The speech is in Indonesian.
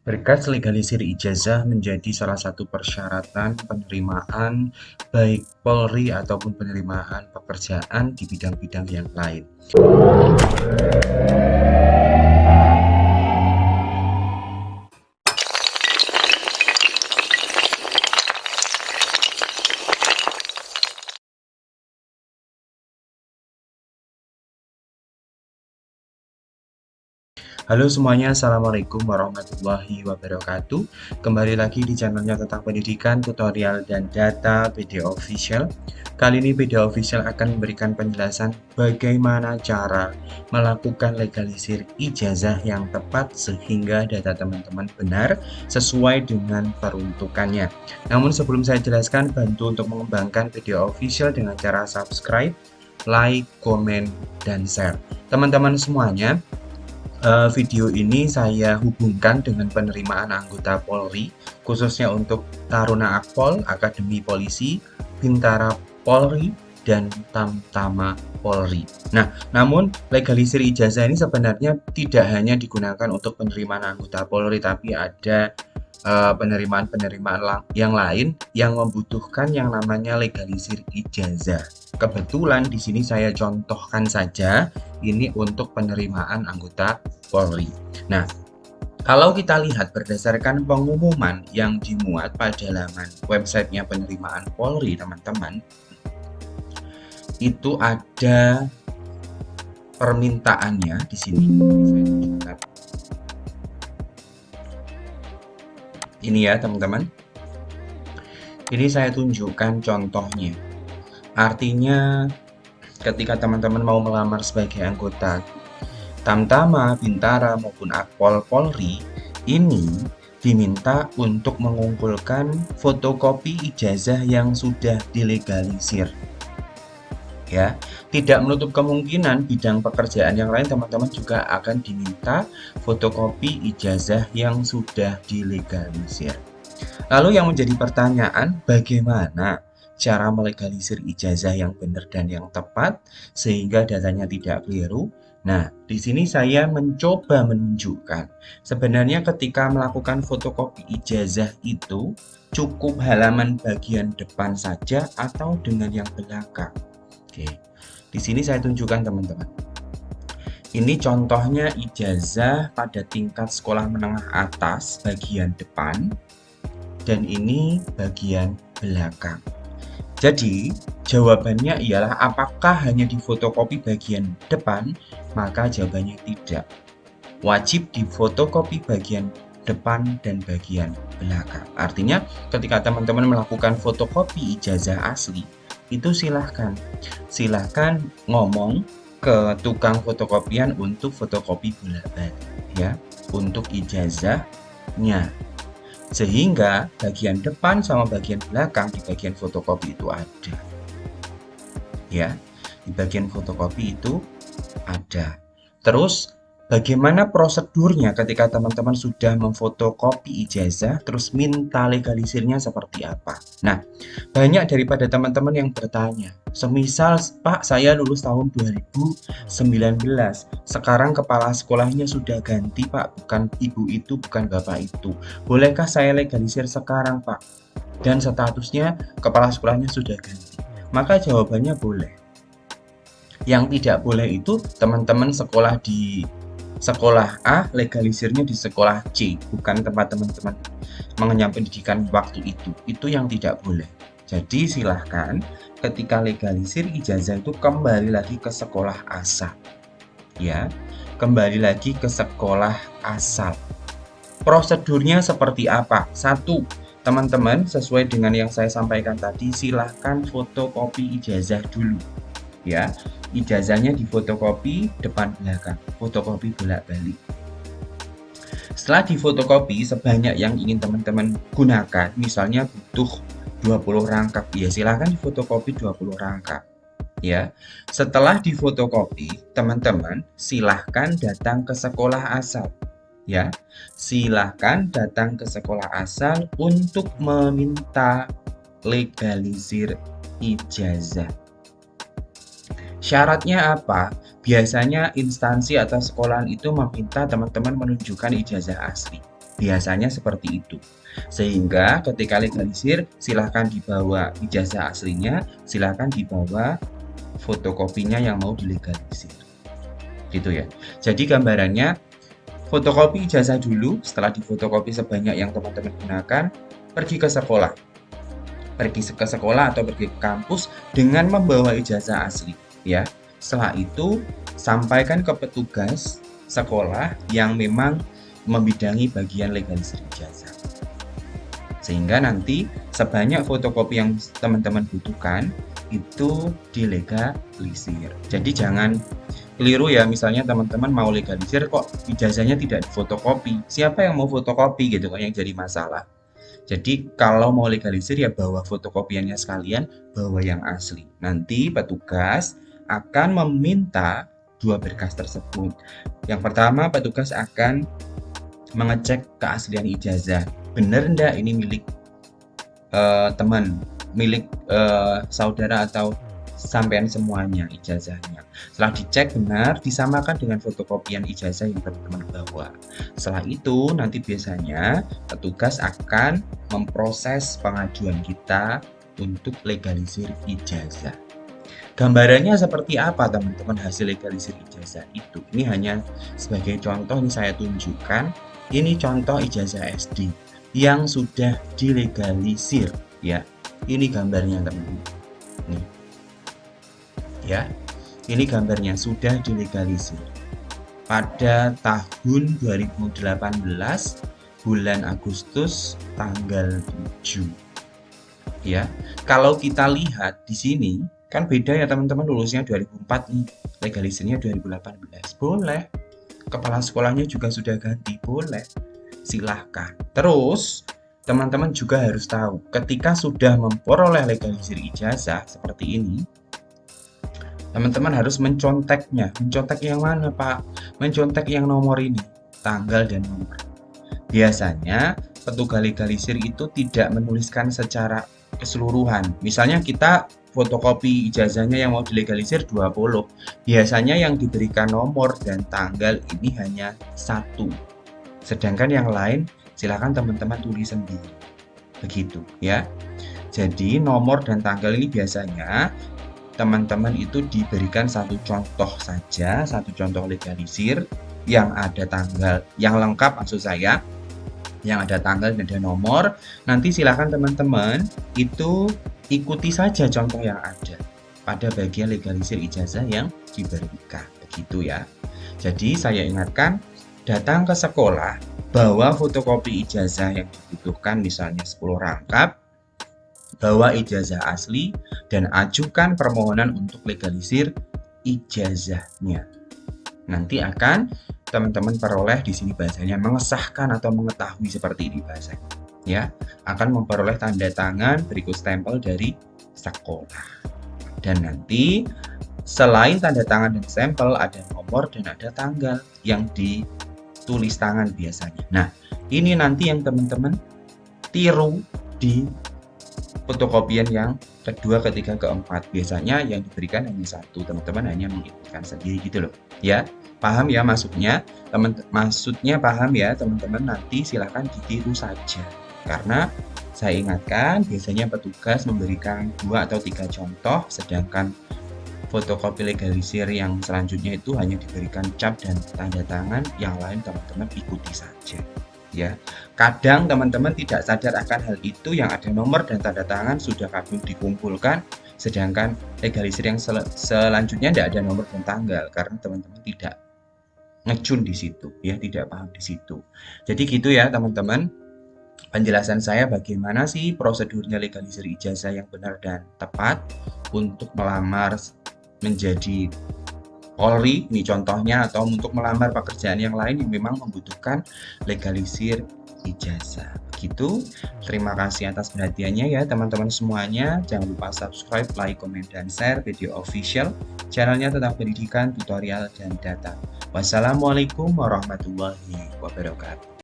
Berkas legalisir ijazah menjadi salah satu persyaratan penerimaan baik Polri ataupun penerimaan pekerjaan di bidang-bidang yang lain. Halo semuanya, Assalamualaikum warahmatullahi wabarakatuh. Kembali lagi di channelnya tentang pendidikan, tutorial, dan data PD Official. Kali ini PD Official akan memberikan penjelasan bagaimana cara melakukan legalisir ijazah yang tepat sehingga data teman-teman benar sesuai dengan peruntukannya. Namun sebelum saya jelaskan, bantu untuk mengembangkan PD Official dengan cara subscribe, like, komen, dan share. Teman-teman semuanya, video ini saya hubungkan dengan penerimaan anggota Polri, khususnya untuk Taruna Akpol, Akademi Polisi, Bintara Polri, dan Tamtama Polri. Nah, namun legalisir ijazah ini sebenarnya tidak hanya digunakan untuk penerimaan anggota Polri, tapi ada penerimaan-penerimaan yang lain yang membutuhkan yang namanya legalisir ijazah. Kebetulan di sini saya contohkan saja ini untuk penerimaan anggota Polri. Nah, kalau kita lihat berdasarkan pengumuman yang dimuat pada laman websitenya penerimaan Polri, teman-teman, itu ada permintaannya di sini. Ini ya, teman-teman. Ini saya tunjukkan contohnya. Artinya, ketika teman-teman mau melamar sebagai anggota Tamtama, Bintara, maupun Akpol Polri, ini diminta untuk mengumpulkan fotokopi ijazah yang sudah dilegalisir. Ya, tidak menutup kemungkinan bidang pekerjaan yang lain teman-teman juga akan diminta fotokopi ijazah yang sudah dilegalisir. Lalu yang menjadi pertanyaan, bagaimana cara melegalisir ijazah yang benar dan yang tepat sehingga datanya tidak keliru? Nah, di sini saya mencoba menunjukkan sebenarnya ketika melakukan fotokopi ijazah itu cukup halaman bagian depan saja atau dengan yang belakang. Oke, di sini saya tunjukkan teman-teman. Ini contohnya ijazah pada tingkat sekolah menengah atas bagian depan, dan ini bagian belakang. Jadi, jawabannya ialah apakah hanya difotokopi bagian depan? Maka jawabannya tidak. Wajib difotokopi bagian depan dan bagian belakang. Artinya, ketika teman-teman melakukan fotokopi ijazah asli, itu silahkan ngomong ke tukang fotokopian untuk fotokopi bolak-balik ya, untuk ijazahnya. Sehingga bagian depan sama bagian belakang di bagian fotokopi itu ada. Ya, di bagian fotokopi itu ada. Terus bagaimana prosedurnya ketika teman-teman sudah memfotokopi ijazah terus minta legalisirnya seperti apa? Nah, banyak daripada teman-teman yang bertanya, semisal Pak saya lulus tahun 2019, sekarang kepala sekolahnya sudah ganti Pak, bukan ibu itu, bukan bapak itu. Bolehkah saya legalisir sekarang Pak? Dan statusnya kepala sekolahnya sudah ganti. Maka jawabannya boleh. Yang tidak boleh itu teman-teman sekolah di sekolah A, legalisirnya di sekolah C, bukan tempat teman-teman mengenyam pendidikan waktu itu. Itu yang tidak boleh. Jadi silahkan ketika legalisir ijazah itu kembali lagi ke sekolah asal. Ya, kembali lagi ke sekolah asal. Prosedurnya seperti apa? 1. Teman-teman sesuai dengan yang saya sampaikan tadi, silahkan fotokopi ijazah dulu. Ya, ijazahnya difotokopi depan belakang, fotokopi bolak-balik. Setelah difotokopi sebanyak yang ingin teman-teman gunakan, misalnya butuh 20 rangkap, ya silahkan difotokopi 20 rangkap. Ya, setelah difotokopi, teman-teman silahkan datang ke sekolah asal. Ya, silahkan datang ke sekolah asal untuk meminta legalisir ijazah. Syaratnya apa? Biasanya instansi atau sekolahan itu meminta teman-teman menunjukkan ijazah asli. Biasanya seperti itu. Sehingga ketika legalisir, silahkan dibawa ijazah aslinya, silahkan dibawa fotokopinya yang mau dilegalisir. Gitu ya. Jadi gambarannya, fotokopi ijazah dulu, setelah difotokopi sebanyak yang teman-teman gunakan, pergi ke sekolah. Pergi ke sekolah atau pergi ke kampus dengan membawa ijazah asli, ya. Setelah itu, sampaikan ke petugas sekolah yang memang membidangi bagian legalisir ijazah. Sehingga nanti sebanyak fotokopi yang teman-teman butuhkan itu dilegalisir. Jadi jangan keliru ya, misalnya teman-teman mau legalisir kok ijazahnya tidak difotokopi. Siapa yang mau fotokopi gitu kan yang jadi masalah. Jadi kalau mau legalisir ya bawa fotokopiannya sekalian, bawa yang asli. Nanti petugas akan meminta dua berkas tersebut. Yang pertama, petugas akan mengecek keaslian ijazah. Benar enggak ini milik teman, milik saudara atau sampean semuanya ijazahnya. Setelah dicek benar, disamakan dengan fotokopian ijazah yang teman-teman bawa. Setelah itu, nanti biasanya petugas akan memproses pengajuan kita untuk legalisir ijazah. Gambarannya seperti apa teman-teman hasil legalisir ijazah itu? Ini hanya sebagai contoh, ini saya tunjukkan. Ini contoh ijazah SD yang sudah dilegalisir ya. Ini gambarnya teman-teman. Nih. Ya, ini gambarnya sudah dilegalisir pada tahun 2018 bulan Agustus tanggal 7. Ya, kalau kita lihat di sini kan beda ya teman-teman, lulusnya 2004 nih, legalisirnya 2018. Boleh. Kepala sekolahnya juga sudah ganti, boleh. Silahkan. Terus teman-teman juga harus tahu ketika sudah memperoleh legalisir ijazah seperti ini, teman-teman harus menconteknya. Mencontek yang mana, Pak? Mencontek yang nomor ini, tanggal dan nomor. Biasanya petugas legalisir itu tidak menuliskan secara keseluruhan. Misalnya kita fotokopi ijazahnya yang mau dilegalisir 20. Biasanya yang diberikan nomor dan tanggal ini hanya 1. Sedangkan yang lain silakan teman-teman tulis sendiri. Begitu ya. Jadi nomor dan tanggal ini biasanya teman-teman itu diberikan satu contoh saja, satu contoh legalisir yang ada tanggal, yang lengkap maksud saya, yang ada tanggal dan ada nomor. Nanti silakan teman-teman itu ikuti saja contoh yang ada pada bagian legalisir ijazah yang diberikan, begitu ya. Jadi saya ingatkan, datang ke sekolah, bawa fotokopi ijazah yang dibutuhkan, misalnya 10 rangkap, bawa ijazah asli, dan ajukan permohonan untuk legalisir ijazahnya. Nanti akan teman-teman peroleh di sini bahasanya mengesahkan atau mengetahui seperti ini bahasanya. Ya, akan memperoleh tanda tangan berikut stempel dari sekolah. Dan nanti selain tanda tangan dan stempel ada nomor dan ada tanggal yang ditulis tangan biasanya. Nah, ini nanti yang teman-teman tiru di fotokopian yang kedua, ketiga, keempat. Biasanya yang diberikan hanya 1, teman-teman hanya menginputkan sendiri gitu loh. Ya, paham ya maksudnya? Maksudnya paham ya teman-teman, nanti silahkan ditiru saja. Karena saya ingatkan biasanya petugas memberikan 2 atau 3 contoh, sedangkan fotokopi legalisir yang selanjutnya itu hanya diberikan cap dan tanda tangan, yang lain teman-teman ikuti saja. Ya, kadang teman-teman tidak sadar akan hal itu, yang ada nomor dan tanda tangan sudah kadung dikumpulkan, sedangkan legalisir yang selanjutnya tidak ada nomor dan tanggal karena teman-teman tidak ngecun di situ, ya, tidak paham di situ. Jadi gitu ya teman-teman, penjelasan saya bagaimana sih prosedurnya legalisir ijazah yang benar dan tepat untuk melamar menjadi Polri, ini contohnya, atau untuk melamar pekerjaan yang lain yang memang membutuhkan legalisir ijazah. Begitu. Terima kasih atas perhatiannya ya teman-teman semuanya. Jangan lupa subscribe, like, komen, dan share video official channelnya tentang pendidikan, tutorial, dan data. Wassalamualaikum warahmatullahi wabarakatuh.